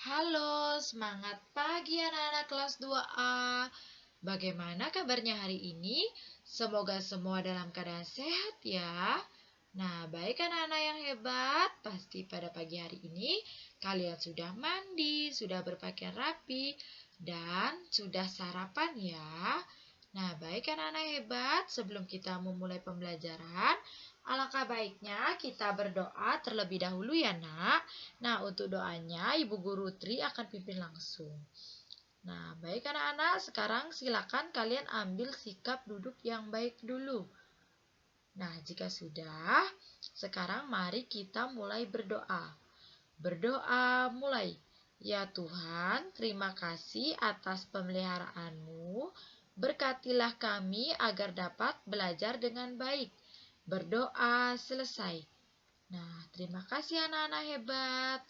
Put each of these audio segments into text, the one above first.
Halo, semangat pagi anak-anak kelas 2A. Bagaimana kabarnya hari ini? Semoga semua dalam keadaan sehat ya. Nah, baik anak-anak yang hebat, pasti pada pagi hari ini kalian sudah mandi, sudah berpakaian rapi, dan sudah sarapan ya. Nah, baik anak-anak hebat, sebelum kita memulai pembelajaran, alangkah baiknya kita berdoa terlebih dahulu ya nak. Nah, untuk doanya Ibu Guru Tri akan pimpin langsung. Nah, baik anak-anak, sekarang silakan kalian ambil sikap duduk yang baik dulu. Nah, jika sudah, sekarang mari kita mulai berdoa. Berdoa mulai. Ya Tuhan, terima kasih atas pemeliharaan-Mu. Berkatilah kami agar dapat belajar dengan baik. Berdoa selesai. Nah, terima kasih anak-anak hebat.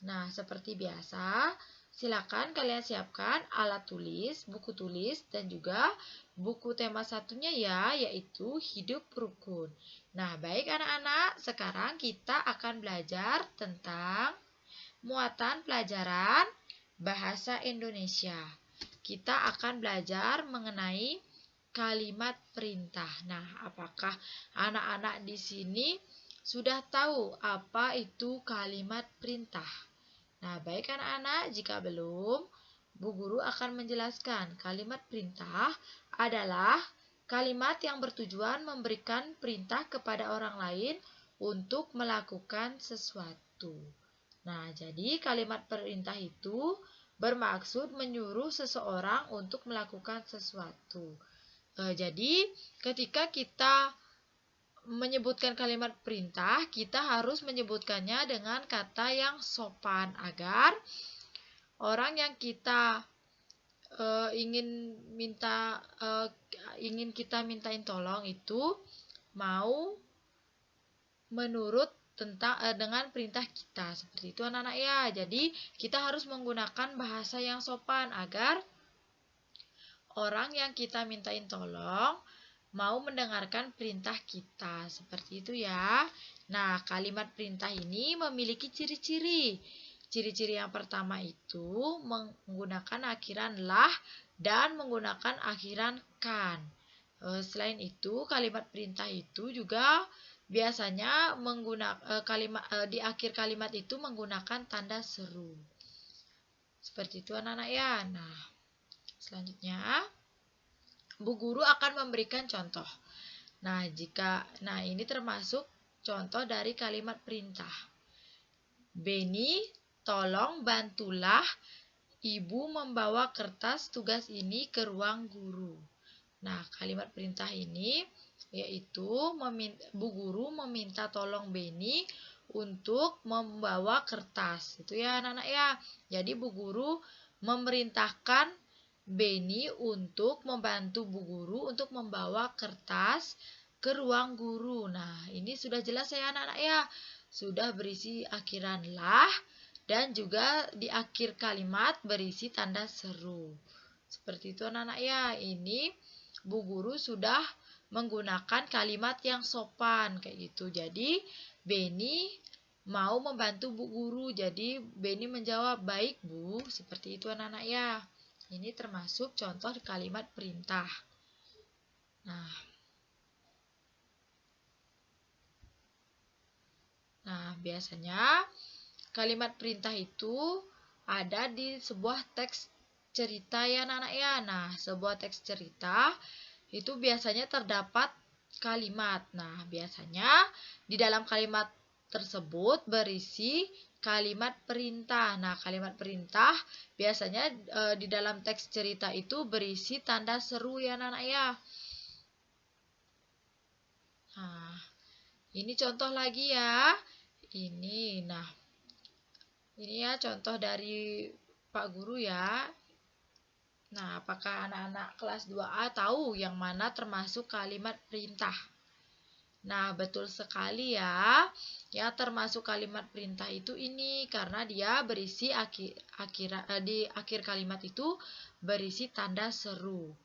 Nah, seperti biasa, silakan kalian siapkan alat tulis, buku tulis, dan juga buku tema satunya ya, yaitu Hidup Rukun. Nah, baik anak-anak, sekarang kita akan belajar tentang muatan pelajaran Bahasa Indonesia. Kita akan belajar mengenai kalimat perintah. Nah, apakah anak-anak di sini sudah tahu apa itu kalimat perintah? Nah, baik anak-anak, jika belum, Bu Guru akan menjelaskan. Kalimat perintah adalah kalimat yang bertujuan memberikan perintah kepada orang lain untuk melakukan sesuatu. Nah, jadi kalimat perintah itu bermaksud menyuruh seseorang untuk melakukan sesuatu. Jadi, ketika kita menyebutkan kalimat perintah, kita harus menyebutkannya dengan kata yang sopan agar orang yang kita ingin kita mintain tolong itu mau menurut dengan perintah kita. Seperti itu anak-anak ya. Jadi, kita harus menggunakan bahasa yang sopan agar orang yang kita mintain tolong mau mendengarkan perintah kita. Seperti itu ya. Nah, kalimat perintah ini memiliki ciri-ciri. Ciri-ciri yang pertama itu menggunakan akhiran lah dan menggunakan akhiran kan. Selain itu, kalimat perintah itu juga biasanya di akhir kalimat itu menggunakan tanda seru. Seperti itu anak-anak ya. Nah, selanjutnya Bu Guru akan memberikan contoh. Nah, ini termasuk contoh dari kalimat perintah. Beni, tolong bantulah Ibu membawa kertas tugas ini ke ruang guru. Nah, kalimat perintah ini yaitu Bu Guru meminta tolong Beni untuk membawa kertas. Itu ya anak-anak ya. Jadi Bu Guru memerintahkan Beni untuk membantu Bu Guru untuk membawa kertas ke ruang guru. Nah, ini sudah jelas ya anak-anak ya. Sudah berisi akhiran lah dan juga di akhir kalimat berisi tanda seru. Seperti itu anak-anak ya. Ini Bu Guru sudah menggunakan kalimat yang sopan kayak gitu. Jadi Beni mau membantu Bu Guru. Jadi Beni menjawab, "Baik, Bu." Seperti itu anak-anak ya. Ini termasuk contoh kalimat perintah. Nah, biasanya kalimat perintah itu ada di sebuah teks cerita ya anak-anak ya. Nah, sebuah teks cerita itu biasanya terdapat kalimat. Nah, biasanya di dalam kalimat tersebut berisi kalimat perintah. Nah, kalimat perintah biasanya di dalam teks cerita itu berisi tanda seru ya anak-anak ya. Nah, ini contoh lagi ya. Ini ya contoh dari Pak Guru ya. Nah, apakah anak-anak kelas 2A tahu yang mana termasuk kalimat perintah? Nah, betul sekali ya. Ya, termasuk kalimat perintah itu ini karena dia berisi di akhir kalimat itu berisi tanda seru.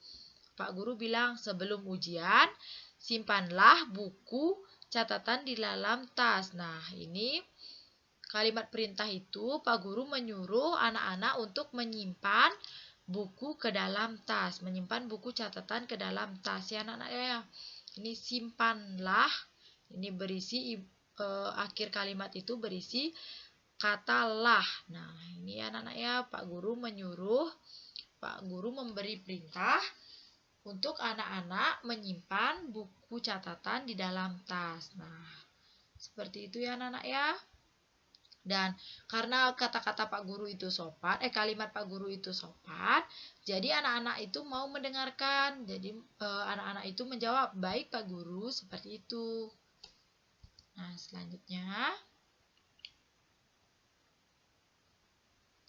Pak Guru bilang sebelum ujian, simpanlah buku catatan di dalam tas. Nah, ini kalimat perintah itu Pak Guru menyuruh anak-anak untuk menyimpan buku ke dalam tas, menyimpan buku catatan ke dalam tas ya anak-anak ya. Ini simpanlah, ini berisi akhir kalimat itu berisi kata lah. Nah, ini anak-anak ya, Pak Guru memberi perintah untuk anak-anak menyimpan buku catatan di dalam tas. Nah, seperti itu ya anak-anak ya. Dan karena kata-kata Pak Guru itu sopan, kalimat Pak Guru itu sopan, jadi anak-anak itu mau mendengarkan. Jadi anak-anak itu menjawab, "Baik Pak Guru," seperti itu. Nah, selanjutnya.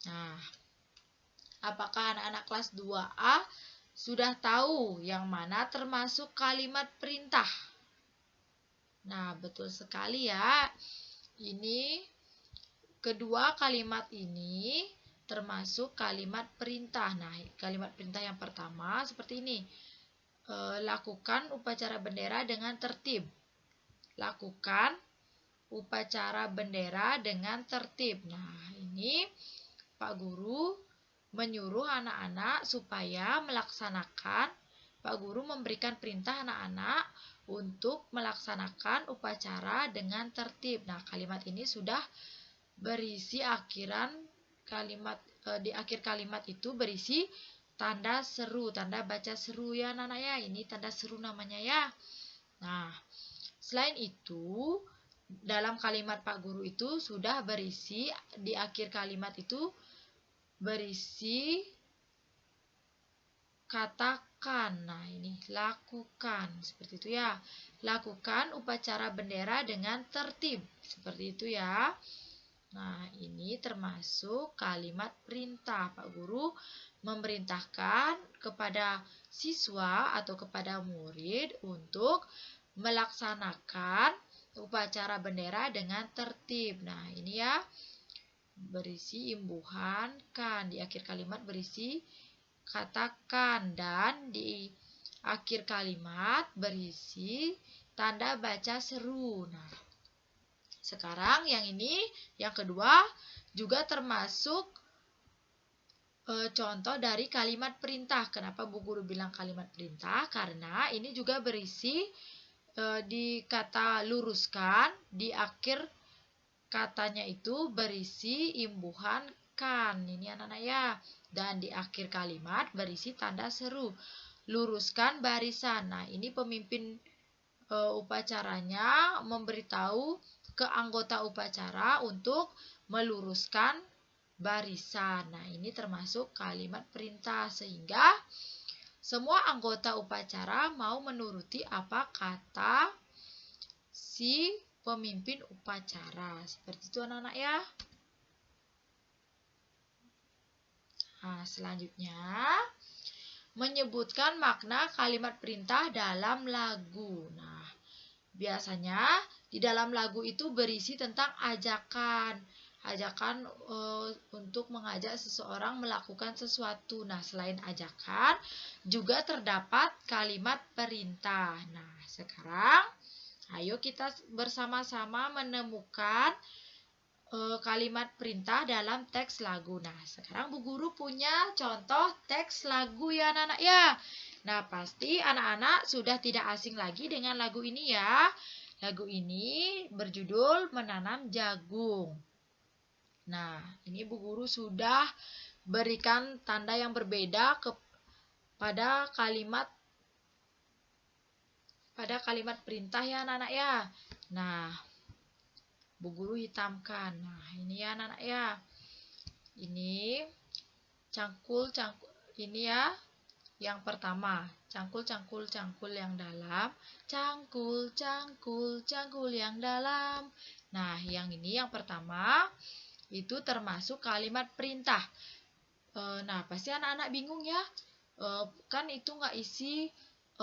Nah, apakah anak-anak kelas 2A sudah tahu yang mana termasuk kalimat perintah? Nah, betul sekali ya. Ini kedua kalimat ini termasuk kalimat perintah. Nah, kalimat perintah yang pertama seperti ini. Lakukan upacara bendera dengan tertib. Lakukan upacara bendera dengan tertib. Nah, ini Pak Guru menyuruh anak-anak supaya melaksanakan. Pak Guru memberikan perintah anak-anak untuk melaksanakan upacara dengan tertib. Nah, kalimat ini sudah berisi di akhir kalimat itu berisi tanda seru, tanda baca seru ya anak-anak ya. Ini tanda seru namanya ya. Nah, selain itu dalam kalimat Pak Guru itu sudah berisi di akhir kalimat itu berisi katakan. Nah, ini lakukan seperti itu ya. Lakukan upacara bendera dengan tertib. Seperti itu ya. Nah, ini termasuk kalimat perintah. Pak Guru memerintahkan kepada siswa atau kepada murid untuk melaksanakan upacara bendera dengan tertib. Nah, ini ya, berisi imbuhan kan. Di akhir kalimat berisi katakan dan di akhir kalimat berisi tanda baca seru. Nah, sekarang yang ini, yang kedua, juga termasuk contoh dari kalimat perintah. Kenapa Bu Guru bilang kalimat perintah? Karena ini juga berisi di kata luruskan, di akhir katanya itu berisi imbuhan kan. Ini anak-anak ya. Dan di akhir kalimat berisi tanda seru. Luruskan barisan. Nah, ini pemimpin upacaranya memberitahu ke anggota upacara untuk meluruskan barisan. Nah, ini termasuk kalimat perintah sehingga semua anggota upacara mau menuruti apa kata si pemimpin upacara. Seperti itu anak-anak ya. Nah, selanjutnya menyebutkan makna kalimat perintah dalam lagu. Nah, biasanya di dalam lagu itu berisi tentang ajakan untuk mengajak seseorang melakukan sesuatu. Nah, selain ajakan juga terdapat kalimat perintah. Nah, sekarang ayo kita bersama-sama menemukan kalimat perintah dalam teks lagu. Nah, sekarang Bu Guru punya contoh teks lagu ya anak-anak ya. Nah, pasti anak-anak sudah tidak asing lagi dengan lagu ini ya. Lagu ini berjudul Menanam Jagung. Nah, ini Bu Guru sudah berikan tanda yang berbeda pada kalimat perintah ya anak-anak ya. Nah, Bu Guru hitamkan. Nah, ini ya anak-anak ya. Ini cangkul ini ya. Yang pertama, cangkul yang dalam, cangkul yang dalam. Nah, yang ini yang pertama itu termasuk kalimat perintah. Nah, pasti anak-anak bingung ya. Kan itu nggak isi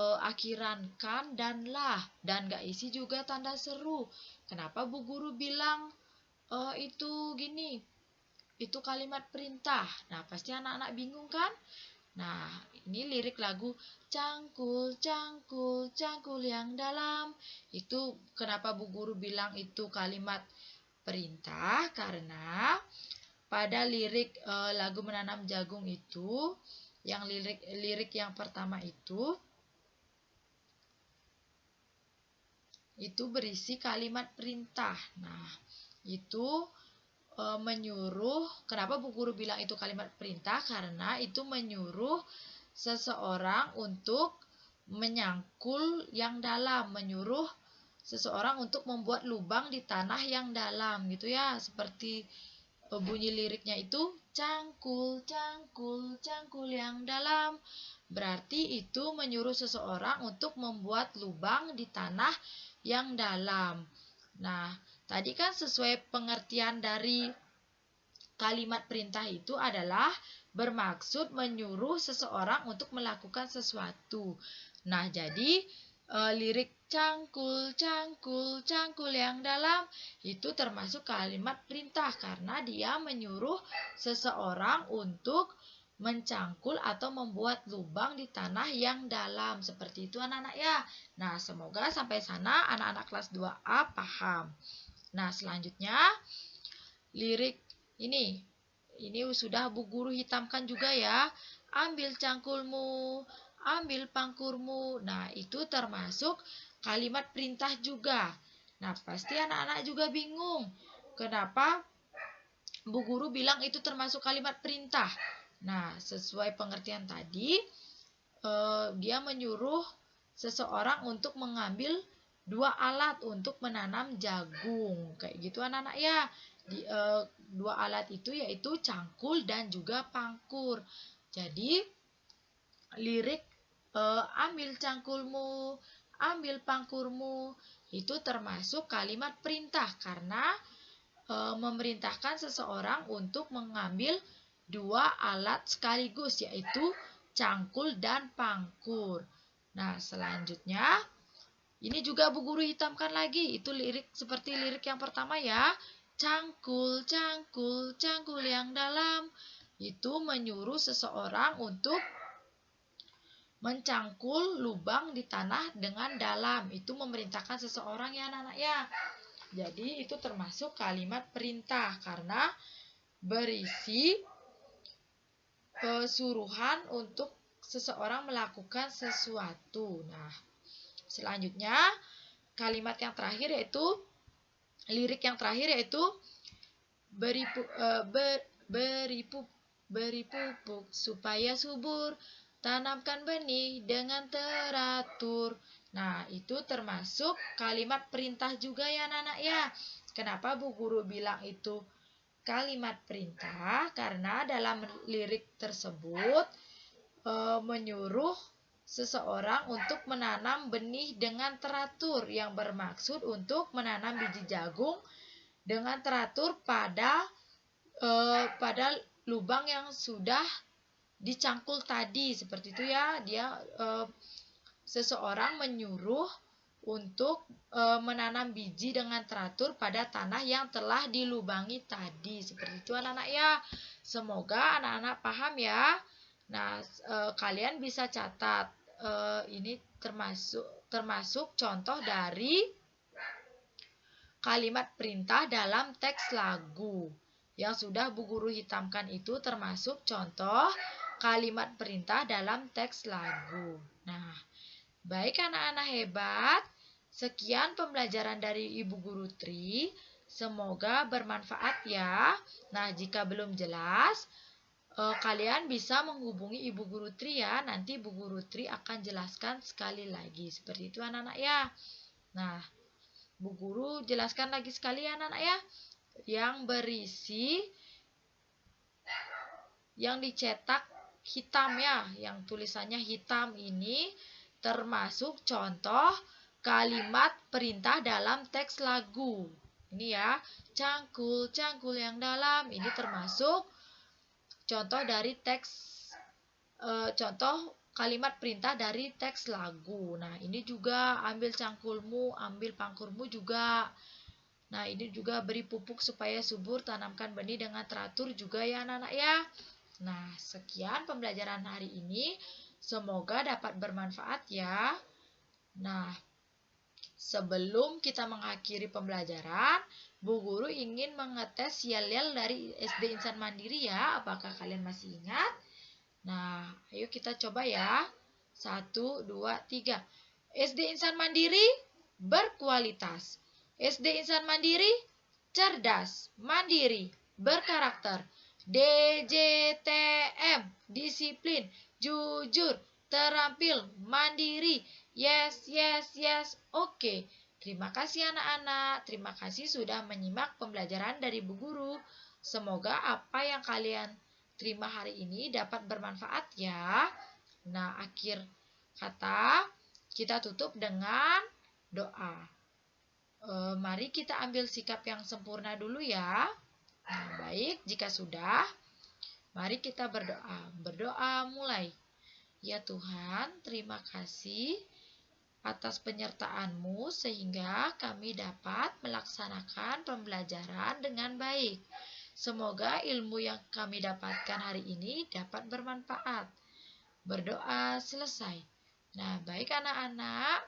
akhiran kan dan lah, dan nggak isi juga tanda seru. Kenapa Bu Guru bilang itu gini? Itu kalimat perintah. Nah, pasti anak-anak bingung kan? Nah, ini lirik lagu cangkul yang dalam. Itu kenapa Bu Guru bilang itu kalimat perintah karena pada lirik lagu Menanam Jagung itu, yang lirik yang pertama itu berisi kalimat perintah. Nah, itu menyuruh, kenapa Bu Guru bilang itu kalimat perintah? Karena itu menyuruh seseorang untuk menyangkul yang dalam, menyuruh seseorang untuk membuat lubang di tanah yang dalam gitu ya. Seperti bunyi liriknya itu cangkul, cangkul, cangkul yang dalam. Berarti itu menyuruh seseorang untuk membuat lubang di tanah yang dalam. Nah, tadi kan sesuai pengertian dari kalimat perintah itu adalah bermaksud menyuruh seseorang untuk melakukan sesuatu. Nah, jadi lirik cangkul, cangkul, cangkul yang dalam itu termasuk kalimat perintah karena dia menyuruh seseorang untuk mencangkul atau membuat lubang di tanah yang dalam. Seperti itu anak-anak ya. Nah, semoga sampai sana anak-anak kelas 2A paham. Nah, selanjutnya lirik ini sudah Bu Guru hitamkan juga ya. Ambil cangkulmu, ambil pangkurmu. Nah, itu termasuk kalimat perintah juga. Nah, pasti anak-anak juga bingung. Kenapa Bu Guru bilang itu termasuk kalimat perintah? Nah, sesuai pengertian tadi, dia menyuruh seseorang untuk mengambil 2 alat untuk menanam jagung. Kayak gitu anak-anak ya. 2 alat itu yaitu cangkul dan juga pangkur. Jadi, lirik ambil cangkulmu, ambil pangkurmu, itu termasuk kalimat perintah karena memerintahkan seseorang untuk mengambil 2 alat sekaligus, yaitu cangkul dan pangkur. Nah, selanjutnya ini juga Bu Guru hitamkan lagi, itu lirik seperti lirik yang pertama ya. Cangkul, cangkul, cangkul yang dalam. Itu menyuruh seseorang untuk mencangkul lubang di tanah dengan dalam. Itu memerintahkan seseorang ya anak-anak ya. Jadi itu termasuk kalimat perintah karena berisi suruhan untuk seseorang melakukan sesuatu. Nah, selanjutnya kalimat yang terakhir yaitu lirik yang terakhir yaitu beri pupuk supaya subur, tanamkan benih dengan teratur. Nah, itu termasuk kalimat perintah juga ya anak-anak ya. Kenapa Bu Guru bilang itu kalimat perintah? Karena dalam lirik tersebut menyuruh seseorang untuk menanam benih dengan teratur, yang bermaksud untuk menanam biji jagung dengan teratur pada lubang yang sudah dicangkul tadi. Seperti itu ya. Dia seseorang menyuruh untuk menanam biji dengan teratur pada tanah yang telah dilubangi tadi. Seperti itu anak-anak ya. Semoga anak-anak paham ya. Nah, kalian bisa catat. Ini termasuk contoh dari kalimat perintah dalam teks lagu. Yang sudah Bu Guru hitamkan itu termasuk contoh kalimat perintah dalam teks lagu. Nah, baik anak-anak hebat, sekian pembelajaran dari Ibu Guru Tri. Semoga bermanfaat ya. Nah, jika belum jelas, kalian bisa menghubungi Ibu Guru Tri ya. Nanti Bu Guru Tri akan jelaskan sekali lagi. Seperti itu anak-anak ya. Nah, Bu Guru jelaskan lagi sekali ya anak-anak ya. Yang berisi, yang dicetak hitam ya, yang tulisannya hitam ini termasuk contoh kalimat perintah dalam teks lagu. Ini ya, cangkul, cangkul yang dalam. Ini termasuk contoh dari contoh kalimat perintah dari teks lagu. Nah, ini juga ambil cangkulmu, ambil pangkurmu juga. Nah, ini juga beri pupuk supaya subur, tanamkan benih dengan teratur juga ya anak-anak ya. Nah, sekian pembelajaran hari ini. Semoga dapat bermanfaat ya. Nah, Sebelum kita mengakhiri pembelajaran, Bu Guru ingin mengetes yel-yel dari SD Insan Mandiri ya. Apakah kalian masih ingat? Nah, ayo kita coba ya. 1, 2, 3. SD Insan Mandiri berkualitas. SD Insan Mandiri cerdas, mandiri, berkarakter. DJTM disiplin, jujur, terampil, mandiri. Yes, yes, yes. Oke. Terima kasih anak-anak. Terima kasih sudah menyimak pembelajaran dari Bu Guru. Semoga apa yang kalian terima hari ini dapat bermanfaat ya. Nah, akhir kata kita tutup dengan doa. Mari kita ambil sikap yang sempurna dulu ya. Nah, baik, jika sudah, mari kita berdoa. Berdoa mulai. Ya Tuhan, terima kasih atas penyertaan-Mu sehingga kami dapat melaksanakan pembelajaran dengan baik. Semoga ilmu yang kami dapatkan hari ini dapat bermanfaat. Berdoa selesai. Nah, baik anak-anak.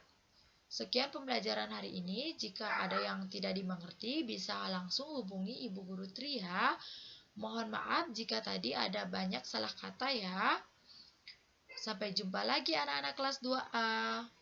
Sekian pembelajaran hari ini. Jika ada yang tidak dimengerti, bisa langsung hubungi Ibu Guru Tri ya. Mohon maaf jika tadi ada banyak salah kata ya. Sampai jumpa lagi anak-anak kelas 2A.